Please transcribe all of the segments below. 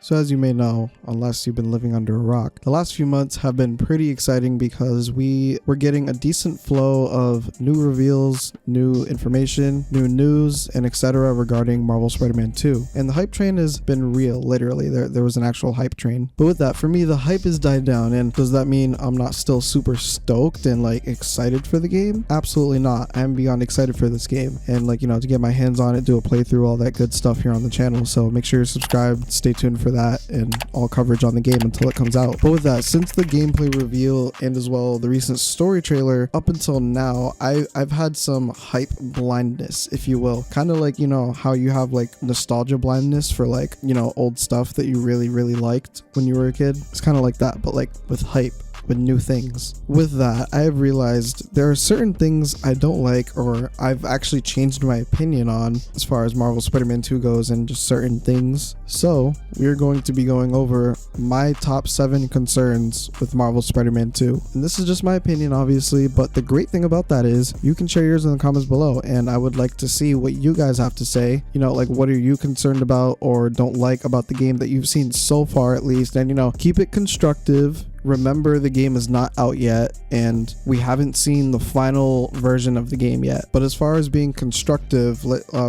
So as you may know, unless you've been living under a rock, the last few months have been pretty exciting because we were getting a decent flow of new reveals, new information, new news, and etc. regarding Marvel Spider-Man 2. And the hype train has been real, literally. There was an actual hype train. But with that, for me, the hype has died down. And does that mean I'm not still super stoked and like excited for the game? Absolutely not. I'm beyond excited for this game. And like, to get my hands on it, do a playthrough, all that good stuff here on the channel. So make sure you're subscribed, stay tuned for that and all coverage on the game until it comes out. But with that, since the gameplay reveal and as well the recent story trailer, up until now I've had some hype blindness, if you will. Kind of like, how you have like nostalgia blindness for like, old stuff that you really liked when you were a kid. It's kind of like that, but like with hype, with new things. With that, I have realized there are certain things I don't like, or I've actually changed my opinion on as far as Marvel Spider-Man 2 goes, and just certain things. So we're going to be going over my top 7 concerns with Marvel Spider-Man 2. And this is just my opinion, obviously, but the great thing about that is you can share yours in the comments below, and I would like to see what you guys have to say. Like what are you concerned about or don't like about the game that you've seen so far, at least, and keep it constructive. Remember, the game is not out yet and we haven't seen the final version of the game yet. But as far as being constructive,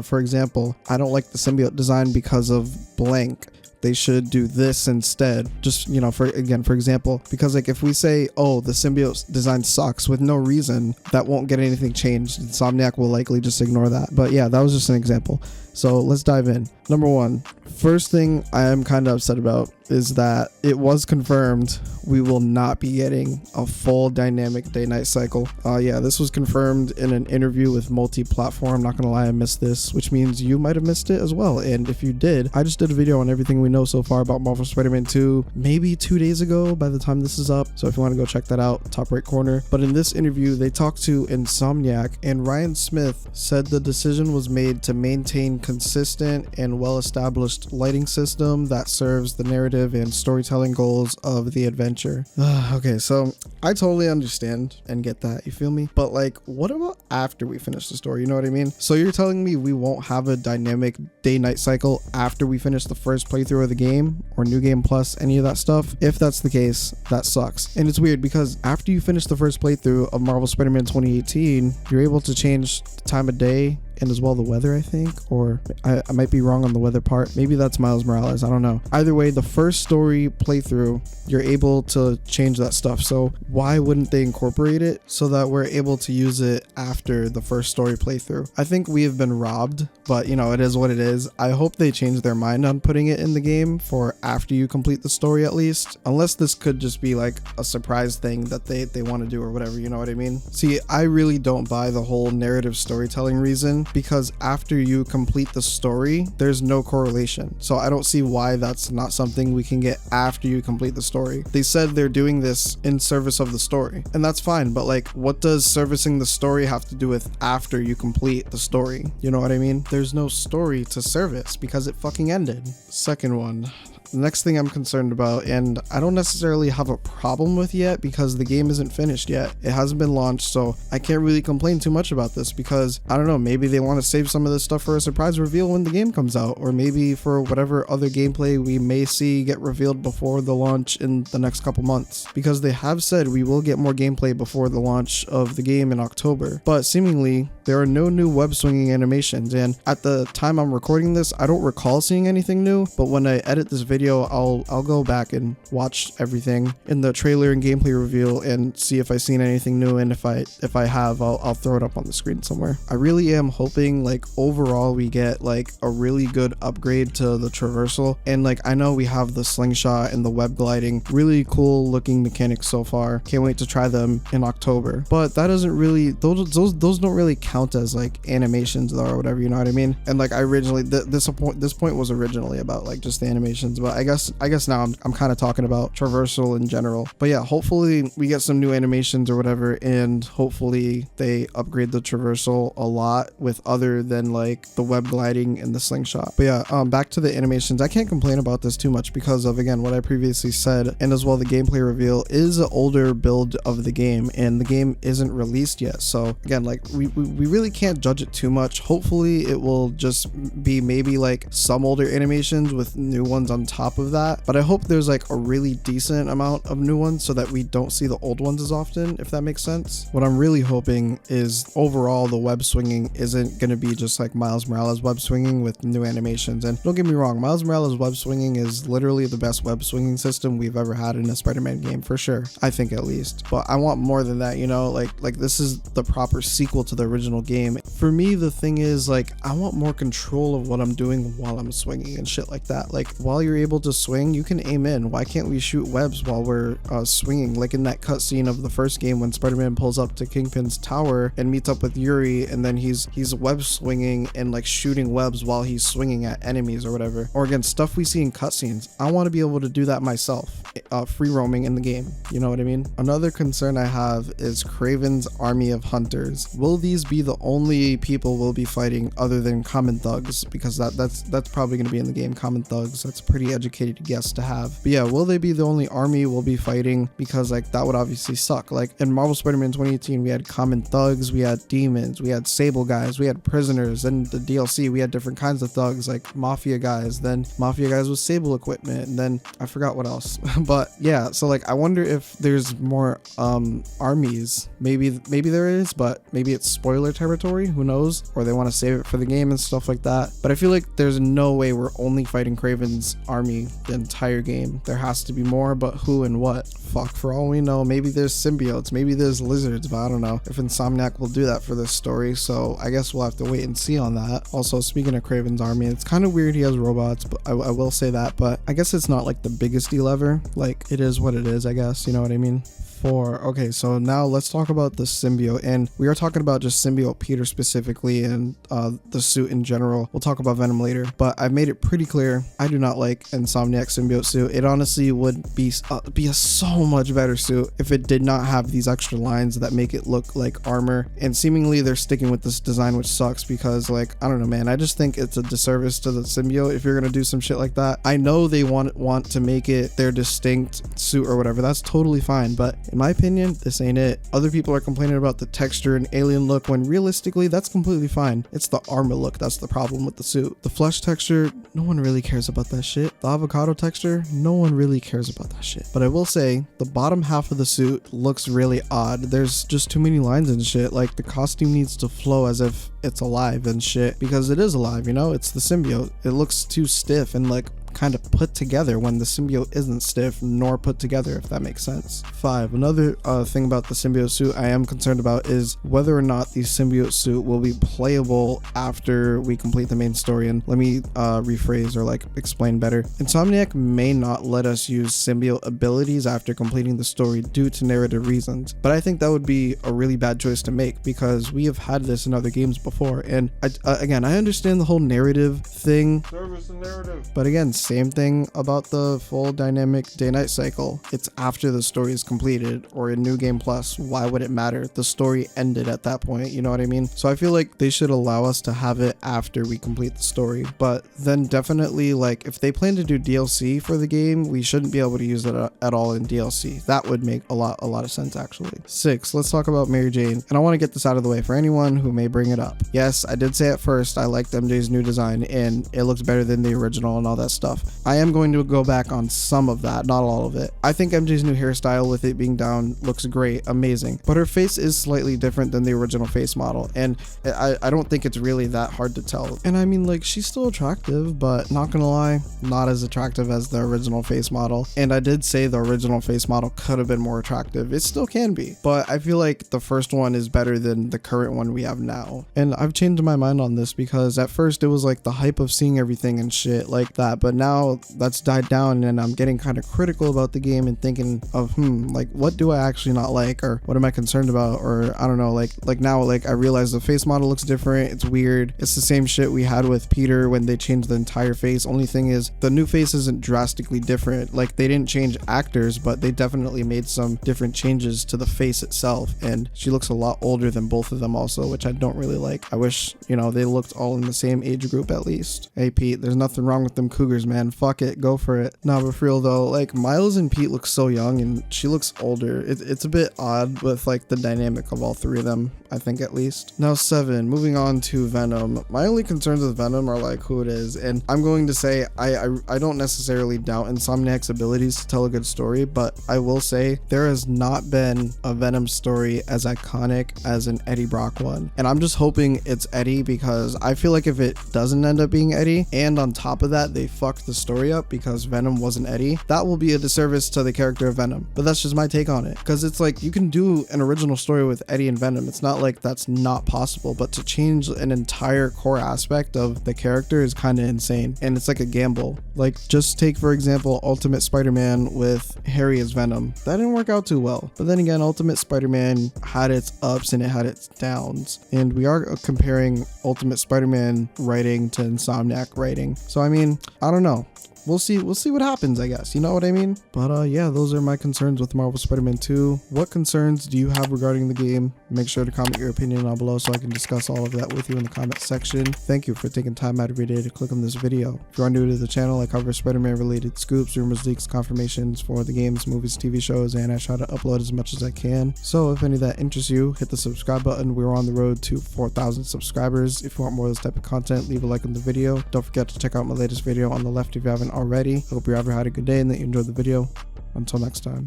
for example, I don't like the symbiote design because of blank. They should do this instead. Just, for example, because like if we say, oh, the symbiote design sucks with no reason, that won't get anything changed. Insomniac will likely just ignore that. But yeah, that was just an example. So let's dive in. Number 1, first thing I am kind of upset about is that it was confirmed we will not be getting a full dynamic day-night cycle. Yeah, this was confirmed in an interview with Multi-Platform. Not gonna lie, I missed this, which means you might have missed it as well. And if you did, I just did a video on everything we know so far about Marvel Spider-Man 2, maybe 2 days ago by the time this is up. So if you want to go check that out, top right corner. But in this interview, they talked to Insomniac, and Ryan Smith said the decision was made to maintain consistent and well-established lighting system that serves the narrative and storytelling goals of the adventure. Okay, so I totally understand and get that, you feel me? But like, what about after we finish the story? You know what I mean? So you're telling me we won't have a dynamic day-night cycle after we finish the first playthrough of the game, or New Game Plus, any of that stuff? If that's the case, that sucks. And it's weird because after you finish the first playthrough of Marvel Spider-Man 2018, you're able to change the time of day and as well the weather, I think, or I might be wrong on the weather part. Maybe that's Miles Morales, I don't know. Either way, the first story playthrough, you're able to change that stuff. So why wouldn't they incorporate it so that we're able to use it after the first story playthrough? I think we have been robbed, but it is what it is. I hope they change their mind on putting it in the game for after you complete the story, at least, unless this could just be like a surprise thing that they want to do or whatever, you know what I mean? See, I really don't buy the whole narrative storytelling reason, because after you complete the story, there's no correlation. So I don't see why that's not something we can get after you complete the story. They said they're doing this in service of the story, and that's fine, but like, what does servicing the story have to do with after you complete the story? You know what I mean? There's no story to service because it fucking ended. Second one. The next thing I'm concerned about, and I don't necessarily have a problem with yet because the game isn't finished yet. It hasn't been launched, so I can't really complain too much about this because, I don't know, maybe they want to save some of this stuff for a surprise reveal when the game comes out, or maybe for whatever other gameplay we may see get revealed before the launch in the next couple months. Because they have said we will get more gameplay before the launch of the game in October, but seemingly there are no new web swinging animations, and at the time I'm recording this, I don't recall seeing anything new, but when I edit this video, I'll go back and watch everything in the trailer and gameplay reveal and see if I've seen anything new, and if I have, I'll throw it up on the screen somewhere. I really am hoping like overall we get like a really good upgrade to the traversal, and like I know we have the slingshot and the web gliding, really cool looking mechanics so far. Can't wait to try them in October, but that doesn't really, those don't really count as like animations though, or whatever, you know what I mean? And like I originally, this point was originally about like just the animations, but I guess now I'm kind of talking about traversal in general. But yeah, hopefully we get some new animations or whatever, and hopefully they upgrade the traversal a lot with other than like the web gliding and the slingshot. But yeah, back to the animations. I can't complain about this too much because of, again, what I previously said, and as well the gameplay reveal is an older build of the game and the game isn't released yet. So again, like we really can't judge it too much. Hopefully it will just be maybe like some older animations with new ones on top top of that, but I hope there's like a really decent amount of new ones so that we don't see the old ones as often, if that makes sense. What I'm really hoping is overall the web swinging isn't going to be just like Miles Morales web swinging with new animations. And don't get me wrong, Miles Morales web swinging is literally the best web swinging system we've ever had in a Spider-Man game, for sure. I think at least, but I want more than that, you know, like this is the proper sequel to the original game. For me, the thing is, like, I want more control of what I'm doing while I'm swinging and shit like that. Like, while you're able to swing, you can aim in. Why can't we shoot webs while we're swinging? Like in that cutscene of the first game when Spider-Man pulls up to Kingpin's tower and meets up with Yuri, and then he's web swinging and like shooting webs while he's swinging at enemies or whatever. Or again, stuff we see in cutscenes. I want to be able to do that myself, free roaming in the game. You know what I mean? Another concern I have is Kraven's army of hunters. Will these be the only people we'll be fighting other than common thugs? Because that's probably going to be in the game, common thugs. That's a pretty educated guess to have. But yeah, will they be the only army we'll be fighting? Because like that would obviously suck. Like in Marvel Spider-Man 2018, we had common thugs, we had demons, we had sable guys, we had prisoners. Then the DLC, we had different kinds of thugs, like mafia guys, then mafia guys with sable equipment, and then I forgot what else. But yeah, so like I wonder if there's more armies. Maybe there is, but maybe it's spoiler territory, who knows, or they want to save it for the game and stuff like that. But I feel like there's no way we're only fighting Kraven's army the entire game. There has to be more, but who and what? Fuck, for all we know, maybe there's symbiotes, maybe there's lizards, but I don't know if Insomniac will do that for this story, so I guess we'll have to wait and see on that. Also, speaking of Kraven's army, it's kind of weird he has robots, but I will say that, but I guess it's not like the biggest deal ever. Like, it is what it is, I guess, you know what I mean? Okay, so now let's talk about the symbiote, and we are talking about just symbiote Peter specifically and the suit in general. We'll talk about Venom later, but I've made it pretty clear I do not like Insomniac symbiote suit. It honestly would be a so much better suit if it did not have these extra lines that make it look like armor, and seemingly they're sticking with this design, which sucks because, like, I don't know, man, I just think it's a disservice to the symbiote if you're gonna do some shit like that. I know they want to make it their distinct suit or whatever, that's totally fine, but in my opinion, this ain't it. Other people are complaining about the texture and alien look when realistically that's completely fine. It's the armor look that's the problem with the suit. The flesh texture, no one really cares about that shit. The avocado texture, no one really cares about that shit. But I will say, the bottom half of the suit looks really odd. There's just too many lines and shit. Like, the costume needs to flow as if it's alive and shit, because it is alive, you know? It's the symbiote. It looks too stiff and like kind of put together when the symbiote isn't stiff nor put together, if that makes sense. 5. Another thing about the symbiote suit I am concerned about is whether or not the symbiote suit will be playable after we complete the main story. And let me rephrase or like explain better. Insomniac may not let us use symbiote abilities after completing the story due to narrative reasons, but I think that would be a really bad choice to make because we have had this in other games before. And again, I understand the whole narrative thing, service and narrative, but again, same thing about the full dynamic day-night cycle. It's after the story is completed or in New Game Plus. Why would it matter? The story ended at that point, you know what I mean? So I feel like they should allow us to have it after we complete the story. But then definitely, like, if they plan to do DLC for the game, we shouldn't be able to use it at all in DLC. That would make a lot of sense, actually. 6. Let's talk about Mary Jane. And I want to get this out of the way for anyone who may bring it up. Yes, I did say at first I liked MJ's new design and it looks better than the original and all that stuff. I am going to go back on some of that, not all of it. I think MJ's new hairstyle with it being down looks great, amazing, but her face is slightly different than the original face model, and I don't think it's really that hard to tell. And I mean, like, she's still attractive, but not gonna lie, not as attractive as the original face model. And I did say the original face model could have been more attractive. It still can be, but I feel like the first one is better than the current one we have now. And I've changed my mind on this because at first it was like the hype of seeing everything and shit like that, but now that's died down and I'm getting kind of critical about the game and thinking of like, what do I actually not like, or what am I concerned about, or I don't know, like now, like, I realize the face model looks different. It's weird. It's the same shit we had with Peter when they changed the entire face. Only thing is the new face isn't drastically different. Like, they didn't change actors, but they definitely made some different changes to the face itself, and she looks a lot older than both of them also, which I don't really like. I wish, you know, they looked all in the same age group at least. Hey Pete, there's nothing wrong with them cougars, man. Fuck it, go for it. Nah, but for real though, like Miles and Pete look so young and she looks older. It's a bit odd with like the dynamic of all three of them, I think at least. Now 7, moving on to Venom. My only concerns with Venom are like who it is, and I'm going to say I don't necessarily doubt Insomniac's abilities to tell a good story, but I will say there has not been a Venom story as iconic as an Eddie Brock one, and I'm just hoping it's Eddie, because I feel like if it doesn't end up being Eddie, and on top of that they fucked the story up because Venom wasn't Eddie, that will be a disservice to the character of Venom. But that's just my take on it, because it's like you can do an original story with Eddie and Venom. It's not like that's not possible, but to change an entire core aspect of the character is kind of insane, and it's like a gamble. Like just take for example Ultimate Spider-Man with Harry as Venom. That didn't work out too well, but then again Ultimate Spider-Man had its ups and it had its downs, and we are comparing Ultimate Spider-Man writing to Insomniac writing, so I mean, I don't know. We'll see what happens, I guess, you know what I mean? But yeah, those are my concerns with Marvel Spider-Man 2. What concerns do you have regarding the game? Make sure to comment your opinion down below so I can discuss all of that with you in the comment section. Thank you for taking time out of your day to click on this video. If you are new to the channel, I cover Spider-Man related scoops, rumors, leaks, confirmations for the games, movies, TV shows, and I try to upload as much as I can. So if any of that interests you, hit the subscribe button. We're on the road to 4,000 subscribers. If you want more of this type of content, leave a like on the video. Don't forget to check out my latest video on the left if you haven't already. I hope you ever had a good day and that you enjoyed the video. Until next time.